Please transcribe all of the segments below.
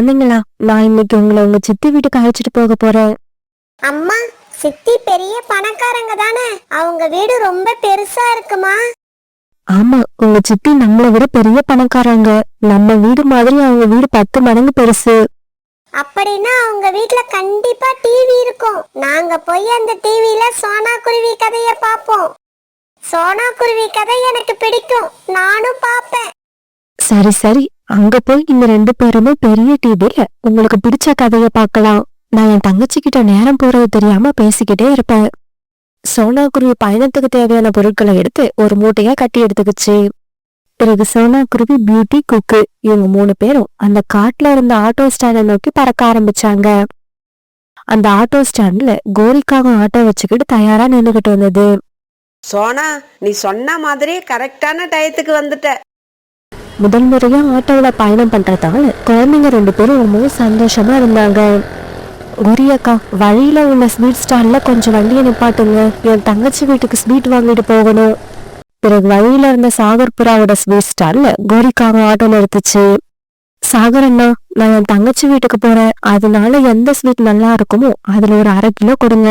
குழந்தைங்களா, நான் இன்னைக்கு உங்களை உங்க சித்தி வீட்டுக்கு அழைச்சிட்டு போக போறேன். அம்மா, சித்தி பெரிய பணக்காரங்க தானே? அவங்க வீடு ரொம்ப பெருசா இருக்குமா? ஆமா, உங்க சித்தி நம்மளை விட பெரிய பணக்காரங்க. நம்ம வீடு மாதிரி அவங்க வீடு 10 மடங்கு பெருசு. அப்படின்னா அவங்க வீட்ல கண்டிப்பா டிவி இருக்கும். நாங்க போய் அந்த டிவில சோனா குருவி கதைய பாப்போம். சோனா குருவி கதை எனக்கு பிடிக்கும், நானும் பாப்பேன். சரி சரி, அங்க போய் இந்த 2 பேருமே பெரிய டிவில உங்களுக்கு பிடிச்ச கதைய பார்க்கலாம். நான் என் தங்கச்சி கிட்ட நேரம் போறது தெரியாம பேசிக்கிட்டே இருப்பேன். சோனா குருவி பயணத்துக்கு தேவையான பொருட்களை எடுத்து ஒரு மூட்டையா கட்டி எடுத்துக்கிச்சு. பிறகு சோனா குருவி, பியூட்டி, குக்கு இவங்க 3 பேரும் அந்த காட்டுல இருந்த ஆட்டோ ஸ்டாண்டை நோக்கி பறக்க ஆரம்பிச்சாங்க. அந்த ஆட்டோ ஸ்டாண்ட்ல கோரிக்காக ஆட்டோ வச்சுக்கிட்டு தயாரா நின்னுகிட்டு வந்தது. சோனா, நீ சொன்ன மாதிரி கரெக்டான டயத்துக்கு வந்துட்ட. முதல் முறையா ஆட்டோல பயணம் பண்றதால குழந்தைங்க 2 பேரும் ரொம்ப சந்தோஷமா இருந்தாங்க. கோரி அக்கா, வழியில உள்ள ஸ்வீட் ஸ்டால்ல கொஞ்சம் வண்டியை நிப்பாட்டுங்க, என் தங்கச்சி வீட்டுக்கு ஸ்வீட் வாங்கிட்டு போகணும். பிறகு வழியில இருந்த சாகர் புறாவோட ஸ்வீட் ஸ்டால்ல கோரிக்காக ஆட்டோ நிறுத்துச்சு. சாகர் அண்ணா, நான் என் தங்கச்சி வீட்டுக்கு போறேன், அதனால எந்த ஸ்வீட் நல்லா இருக்குமோ அதுல ஒரு 1/2 கிலோ கொடுங்க.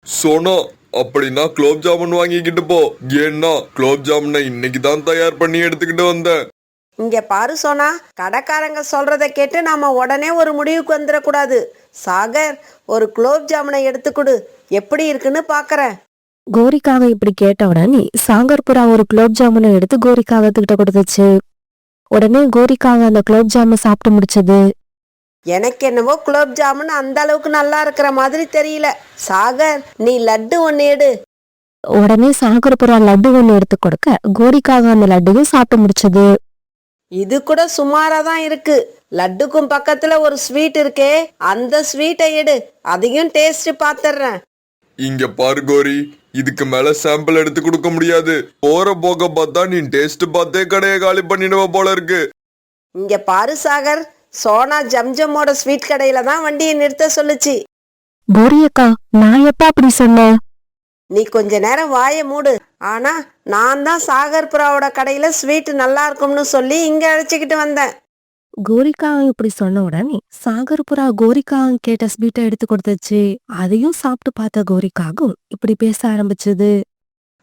சோனா, அப்படின்னா குலோப் ஜாமுன் வாங்கிக்கிட்டு போ. ஏன்னா குலோப் ஜாமுனை இன்னைக்கு தான் தயார் பண்ணி எடுத்துக்கிட்டு வந்தேன். இங்க பாரு சோனா, கடைக்காரங்க சொல்றத கேட்டு நாம உடனே ஒரு முடிவுக்கு வந்துடக்கூடாது. சாகர், ஒரு குலோப் ஜாமுனை எடுத்துக்கொடு, எப்படி இருக்குன்னு பாக்குறேன். கோரிக்காக இப்படி கேட்ட உடனே சாகர் புறா ஒரு குலோப் ஜாமுனை எடுத்து கோரிக்காகத்துக்கிட்ட கொடுத்துச்சு. உடனே கோரிக்காக அந்த குலோப் ஜாமுன் சாப்பிட்டு முடிச்சது. எனக்கு என்னவோ குலோப் ஜாமுன் அந்த அளவுக்கு நல்லா இருக்கிற மாதிரி தெரியல. சாகர், நீ லட்டு ஒன்னு எடு. உடனே சாகர் புறா லட்டு ஒண்ணு எடுத்து கொடுக்க கோரிக்காக அந்த லட்டையும் சாப்பிட்டு முடிச்சது. இது கூட சுமாரா தான் இருக்கு. லட்டுக்கும் பக்கத்துல ஒரு ஸ்வீட் இருக்கே, அந்த ஸ்வீட்டை எடு, அதையும் டேஸ்ட் பாத்துறேன். இங்க பாரு கோரி, இதுக்கு மேல சாம்பிள் எடுத்து கொடுக்க முடியாது. போற போக பார்த்தா நீ டேஸ்ட் பார்த்தே கடையை காலி பண்ணிடுவ போல இருக்கு. இங்க பாரு சாகர், சோனா ஜம்ஜமோட ஸ்வீட் கடையில தான் வண்டியை நிறுத்த சொல்லுச்சு. கோரி அக்கா, நான் எப்ப அப்படி சொன்னேன்? நீ கொஞ்ச நேரம் வாயை மூடு. ஆனா நான் தான் சாகர் புறாவோட கடையில ஸ்வீட் நல்லா இருக்கும்னு சொல்லி இங்க அழைச்சிக்கிட்டு வந்தேன். கோரிக்காக இப்படி சொன்ன உடனே சாகர் புறா கோரிக்காக கேட்ட ஸ்வீட்டை எடுத்து கொடுத்துச்சு. அதையும் சாப்பிட்டு பார்த்த கோரிக்காகவும் இப்படி பேச ஆரம்பிச்சது.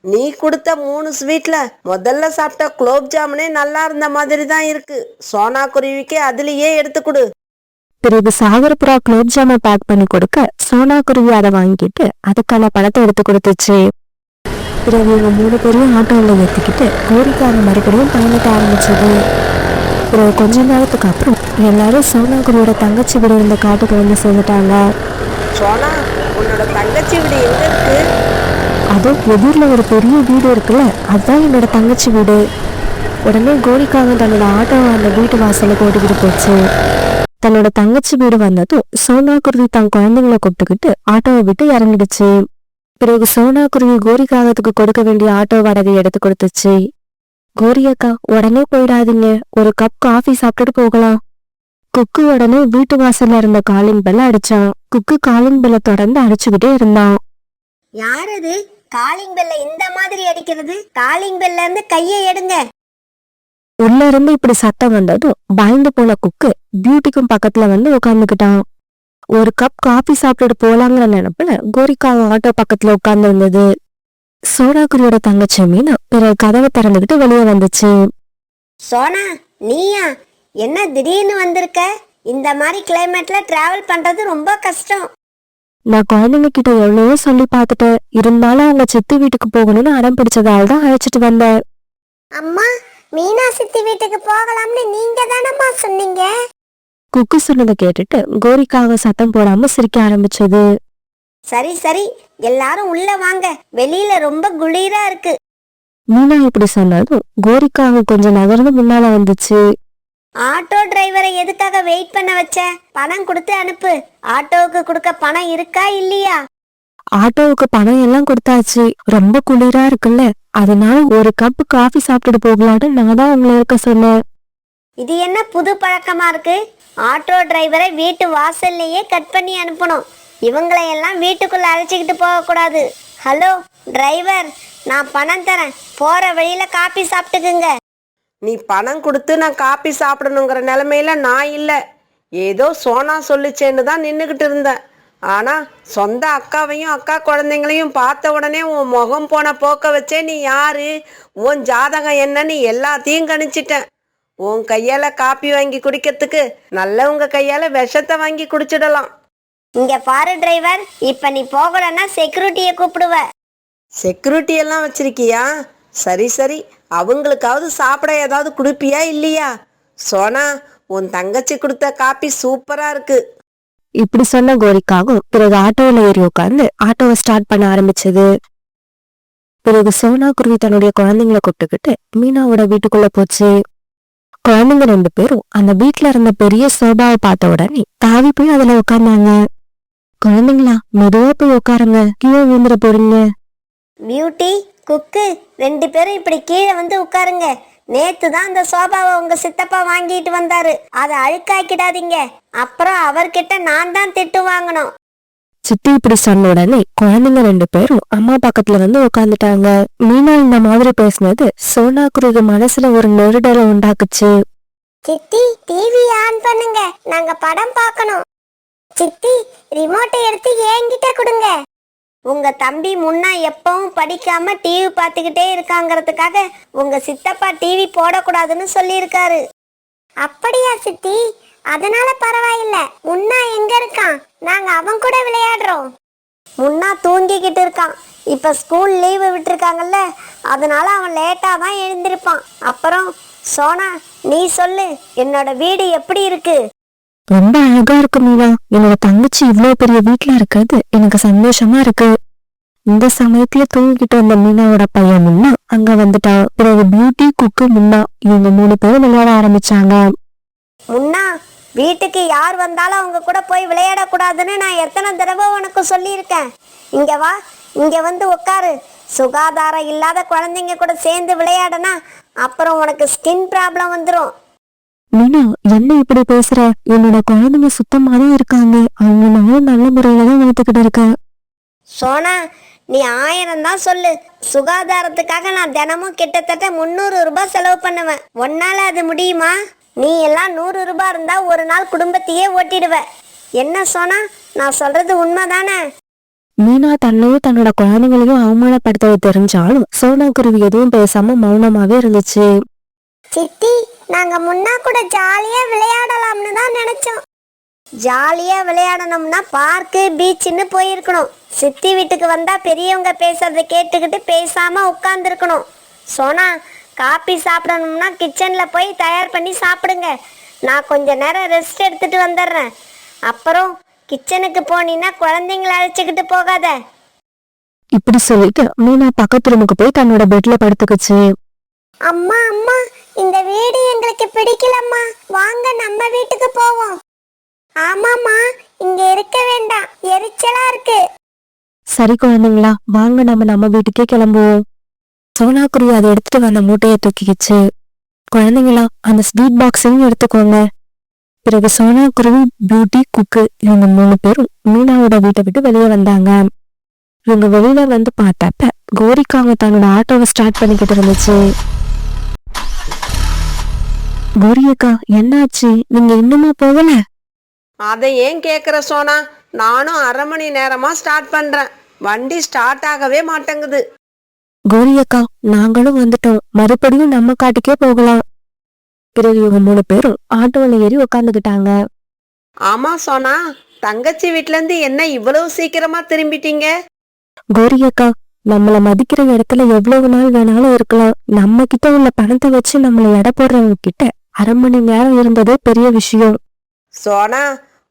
நீ கொடுத்த 3 ஸ்வீட்ல முதல்ல சாப்பிட்ட குலோப் ஜாமுனே நல்லா இருந்த மாதிரி தான் இருக்கு. சோனா குருவிக்கு அதுலயே எடுத்து கொடு. பிறகு சாகர் புறா குலோப் ஜாமுன் பேக் பண்ணி கொடுக்க சோனா குருவி அதை வாங்கிட்டு அதுக்கான பணத்தை எடுத்து கொடுத்துச்சு. பிறகு இவங்க 3 பேரையும் ஆட்டோவில் ஏற்றிக்கிட்டு கோரிக்காக மறுபடியும் பயணிக்க ஆரம்பிச்சது. பிறகு கொஞ்ச நேரத்துக்கு அப்புறம் எல்லாரும் சோனா குருவியோட தங்கச்சி வீடு இருந்த காட்டுக்கு வந்து சேர்ந்துட்டாங்க. சோனா, உன்னோட தங்கச்சி வீடு எங்க இருக்கு? அதுவும் எதிரில் ஒரு பெரிய வீடு இருக்குல்ல, அதுதான் என்னோட தங்கச்சி வீடு. உடனே கோரிக்காக தன்னோட ஆட்டோவை அந்த வீட்டு வாசலுக்கு ஓட்டிக்கிட்டு போச்சு. தன்னோட தங்கச்சி வீடு வந்ததும் சோனா குருவி தன் குழந்தைங்களை கூப்பிட்டுக்கிட்டு ஆட்டோவை விட்டு இறங்கிடுச்சு. பிறகு சோனா குருவி கோரிக்காகத்துக்கு கொடுக்க வேண்டிய ஆட்டோ வாடகை எடுத்து கொடுத்துச்சு. கோரி அக்கா, உடனே போயிடாதீங்க, ஒரு கப் காஃபி சாப்பிட்டுட்டு போகலாம். குக்கு உடனே வீட்டு வாசல்ல இருந்த காலிங் பெல்ல அடிச்சான். குக்கு காலிங் பெல்ல தொடர்ந்து அடிச்சுக்கிட்டே இருந்தான். யாரது காலிங் பெல்ல இந்த மாதிரி அடிக்கிறது? காலிங் பெல்ல இருந்து கையை எடுங்க. உள்ள இருந்து இப்படி சத்தம் வந்ததும் பயந்து போன குக்கு பியூட்டிக்கும் பக்கத்துல வந்து உட்காந்துக்கிட்டான். ஒரு கப் காஃபி சாப்பிட்டுட்டு போலாங்கிற நினைப்புல கோரிக்காக ஆட்டோ பக்கத்துல உட்கார்ந்து இருந்தது. சோனா குருவியோட தங்கச்சி மீனா பிறகு கதவை திறந்துகிட்டு வெளியே வந்துச்சு. சோனா, நீயா? என்ன திடீர்னு வந்திருக்க? இந்த மாதிரி கிளைமேட்ல டிராவல் பண்றது ரொம்ப கஷ்டம். நான் குழந்தைங்க கிட்ட எவ்வளவோ சொல்லி பார்த்துட்டேன், இருந்தாலும் அவங்க சித்தி வீட்டுக்கு போகணும்னு அடம் பிடிச்சதால தான் அழைச்சிட்டு வந்தேன். அம்மா, மீனா சித்தி வீட்டுக்கு போகலாம்னு நீங்க தானம்மா சொன்னீங்க. குக்கு சொன்னதை கேட்டுட்டு கோரிக்காக சத்தம் போடாம சிரிக்க ஆரம்பிச்சது. சரி சரி, எல்லாரும் உள்ள வாங்க, வெளியில ரொம்ப குளிரா இருக்கு. மீனா இப்படி சொன்னதும் கோரிக்காக கொஞ்சம் நகர்ந்து முன்னால வந்துச்சு. ஆட்டோ டிரைவரை எதுக்காக வெயிட் பண்ண வச்ச? பணம் கொடுத்து அனுப்பு. ஆட்டோவுக்கு கொடுக்க பணம் இருக்கா இல்லையா? ஆட்டோவுக்கு பணம் எல்லாம் கொடுத்தாச்சு, ரொம்ப குளிரா இருக்குல்ல, அதனால ஒரு கப் காஃபி சாப்பிட்டுட்டு போகலான்னு நான் தான் உங்களை இருக்க சொன்னேன். இது என்ன புது பழக்கமா இருக்கு? ஆட்டோ டிரைவரை வீட்டு வாசல்லையே கட் பண்ணி அனுப்பணும். இவங்களை எல்லாம் வீட்டுக்குள்ள அழைச்சிக்கிட்டு போக கூடாது. ஹலோ டிரைவர், நான் பணம் தரேன், போற வழியில காபி சாப்பிட்டுக்குங்க. நீ பணம் கொடுத்து நான் காப்பி சாப்பிடணுங்கிற நிலைமையில நான் இல்லை. ஏதோ சோனா சொல்லுச்சேன்னு தான் நின்றுக்கிட்டு இருந்தேன். ஆனா சொந்த அக்காவையும் அக்கா குழந்தைங்களையும் பார்த்த உடனே உன் முகம் போன போக்க வச்சே நீ யாரு, உன் ஜாதகம் என்னன்னு எல்லாத்தையும் கணிச்சிட்டேன். உன் கையால காப்பி வாங்கி குடிக்கிறதுக்கு நல்லவங்க கையால விஷத்தை வாங்கி குடிச்சிடலாம். இங்க பாரு டிரைவர், இப்ப நீ போகலன்னா செக்யூரிட்டியை கூப்பிடுவ. செக்யூரிட்டி எல்லாம் வச்சிருக்கியா? சரி சரி, அவங்களுக்காவது சாப்பிட ஏதாவது குடுப்பியா இல்லையா? சோனா, உன் தங்கச்சி கொடுத்த காப்பி சூப்பரா இருக்கு. இப்படி சொன்ன கோரிக்காகவும் பிறகு ஆட்டோவில் ஏறி உட்கார்ந்து ஆட்டோவை ஸ்டார்ட் பண்ண ஆரம்பிச்சது. பிறகு சோனா குருவி தன்னுடைய குழந்தைங்களை கூப்பிட்டுக்கிட்டு மீனாவோட வீட்டுக்குள்ள போச்சு. குழந்தைங்க 2 பேரும் அந்த வீட்டுல இருந்த பெரிய சோபாவை பார்த்த உடனே தாவி போய் அதுல உட்கார்ந்தாங்க. குழந்தைங்களா, மெதுவா போய் உட்காருங்க, கீழே விழுந்துட போறீங்க. பியூட்டி, குக்கு 2 பேரும் இப்படி கீழே வந்து உட்காருங்க. நேத்து தான் அந்த சோபாவை உங்க சித்தப்பா வாங்கிட்டு வந்தாரு. அதை அழுக்காக்கிடாதீங்க, அப்புறம் அவர்கிட்ட நான் தான் திட்டு வாங்கணும். சித்தி இப்படி சொன்ன உடனே குழந்தைங்க 2 பேரும் அம்மா பக்கத்துல வந்து உட்காந்துட்டாங்க. மீனா இந்த மாதிரி பேசினது சோனா குருவி மனசுல ஒரு நெருடலை உண்டாக்குச்சு. சித்தி, டிவி ஆன் பண்ணுங்க, நாங்க படம் பார்க்கணும். சித்தி, ரிமோட்டை எடுத்து என்கிட்ட கொடுங்க. உங்க தம்பி முன்னா எப்பவும் படிக்காம டிவி பார்த்துக்கிட்டே இருக்காங்கிறதுக்காக உங்க சித்தப்பா டிவி போடக்கூடாதுன்னு சொல்லியிருக்காரு. அப்படியா சித்தி? அதனால பரவாயில்ல. முன்னா எங்க இருக்கான்? நாங்க அவன் கூட விளையாடுறோம். முன்னா தூங்கிக்கிட்டு இருக்கான். இப்ப ஸ்கூல் லீவு விட்டுருக்காங்கல்ல, அதனால அவன் லேட்டா தான் எழுந்திருப்பான். அப்புறம் சோனா, நீ சொல்லு, என்னோட வீடு எப்படி இருக்கு? ரொம்ப அழகா இருக்கு மீனா. என்னோட தங்கச்சி இவ்வளவு பெரிய வீட்டுல இருக்கிறது எனக்கு சந்தோஷமா இருக்கு. இந்த சமயத்துல தூங்கிக்கிட்டு வந்த மீனாவோட பையன் முன்னா அங்க வந்துட்டான். பிறகு பியூட்டி, குக்கு, முன்னா இவங்க 3 பேரும் விளையாட ஆரம்பிச்சாங்க. முன்னா, வீட்டுக்கு யார் வந்தாலும் அவங்க கூட போய் விளையாடக்கூடாதுன்னு நான் எத்தனை தடவை உனக்கு சொல்லியிருக்கேன். இங்க வா, இங்க வந்து உட்காரு. சுகாதாரம் இல்லாத குழந்தைங்க கூட சேர்ந்து விளையாடனா அப்புறம் உனக்கு ஸ்கின் ப்ராப்ளம் வந்துடும். மீனா, என்ன இப்படி பேசுற? என்னோட குழந்தைங்க சுத்தமாதான் இருக்காங்க. அவங்க நானும் நல்ல முறையில தான் வளர்த்துக்கிட்டு இருக்கேன். சோனா, நீ 1000 தான் சொல்லு. சுகாதாரத்துக்காக நான் தினமும் கிட்டத்தட்ட 300 ரூபாய் செலவு பண்ணுவேன். ஒன்னால அது முடியுமா? நீ எல்லாம் 100 ரூபாய் இருந்தா ஒரு நாள் குடும்பத்தையே ஓட்டிடுவ. என்ன சோனா, நான் சொல்றது உண்மைதானே? மீனா தன்னையும் தன்னோட குழந்தைங்களையும் அவமானப்படுத்த தெரிஞ்சாலும் சோனா குருவி எதுவும் பேசாம மௌனமாவே இருந்துச்சு. சித்தி, நாங்க முன்னா கூட ஜாலியா விளையாடலாம்னு தான் நினைச்சோம். ஜாலியா விளையாடணும்னா பார்க்கு, பீச்சுன்னு போயிருக்கணும். சித்தி வீட்டுக்கு வந்தா பெரியவங்க பேசுறத கேட்டுக்கிட்டு பேசாம உட்கார்ந்துருக்கணும். சோனா, காபி சாப்பிடணும்னா கிச்சன்ல போய் தயார் பண்ணி சாப்பிடுங்க. நான் கொஞ்ச நேரம் ரெஸ்ட் எடுத்துட்டு வந்துடுறேன். அப்புறம் கிச்சனுக்கு போனீங்கன்னா குழந்தைங்களை அழைச்சிக்கிட்டு போகாத. இப்படி சொல்லிட்டு மீனா பக்கத்து ரூமுக்கு போய் தன்னோட பெட்ல படுத்துக்குச்சு. அம்மா அம்மா, இந்த வீடு எங்களுக்கு பிடிக்கலம்மா, வாங்க நம்ம வீட்டுக்கு போவோம். ஆமாம்மா, இங்க இருக்க வேண்டாம், எரிச்சலா இருக்கு. சரி குழந்தைங்களா, வாங்க நம்ம வீட்டுக்கே கிளம்புவோம். சோனா குருவி அதை எடுத்துட்டு வந்த மூட்டையை தூக்கிக்கிச்சு. குழந்தைங்களா, அந்த ஸ்வீட் பாக்ஸையும் எடுத்துக்கோங்க. பிறகு சோனா குருவி, பியூட்டி, குக்கு இவங்க 3 பேரும் மீனாவோட வீட்டை விட்டு வெளியே வந்தாங்க. இவங்க வெளியில வந்து பார்த்தப்ப கோரிக்காங்க தன்னோட ஆட்டோவை ஸ்டார்ட் பண்ணிக்கிட்டு இருந்துச்சு. கோரியக்கா, என்னாச்சு? நீங்க இன்னுமா போகல? அதை ஏன் கேட்குற சோனா? நானும் 1/2 மணி நேரமா ஸ்டார்ட் பண்றேன், வண்டி ஸ்டார்ட் ஆகவே மாட்டேங்குது. கோரியக்கா, நாங்களும் வந்துட்டோம், மறுபடியும் நம்ம காட்டுக்கே போகலாம். பிறகு இவங்க 3 பேரும் ஆட்டோல ஏறி உட்காந்துக்கிட்டாங்க. ஆமா சோனா, தங்கச்சி வீட்ல இருந்து என்ன இவ்வளவு சீக்கிரமா திரும்பிட்டீங்க? கோரியக்கா, நம்மள மதிக்கிற இடத்துல எவ்வளவு நாள் வேணாலும் இருக்கலாம். நம்ம கிட்ட உள்ள பணத்தை வச்சு நம்மள எடை போடுறவங்க கிட்ட 1/2 மணி நேரம் இருந்ததே பெரிய விஷயம். சோனா,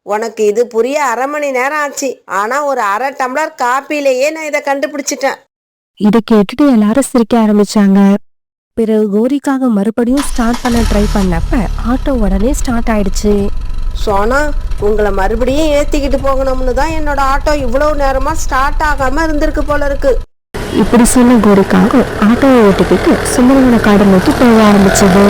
உனக்கு இது புரிய 1/2 மணி நேரம் ஆச்சு. ஆனா ஒரு 1/2 டம்ளர் காப்பிலேயே நான் இதை கண்டுபிடிச்சிட்டேன். இதை கேட்டுட்டு எல்லாரும் சிரிக்க ஆரம்பிச்சாங்க. பிறகு கோரிக்காக மறுபடியும் ஸ்டார்ட் பண்ண ட்ரை பண்ணப்ப ஆட்டோ உடனே ஸ்டார்ட் ஆயிடுச்சு. சோனா, உங்களை மறுபடியும் ஏத்திக்கிட்டு போகணும்னு தான் என்னோட ஆட்டோ இவ்வளவு நேரமா ஸ்டார்ட் ஆகாம இருந்திருக்கு போல இருக்கு. இப்படி சொன்ன கோரிக்காக ஆட்டோவை ஓட்டிக்கிட்டு சுந்தரவன காடு நோக்கி போக ஆரம்பிச்சது.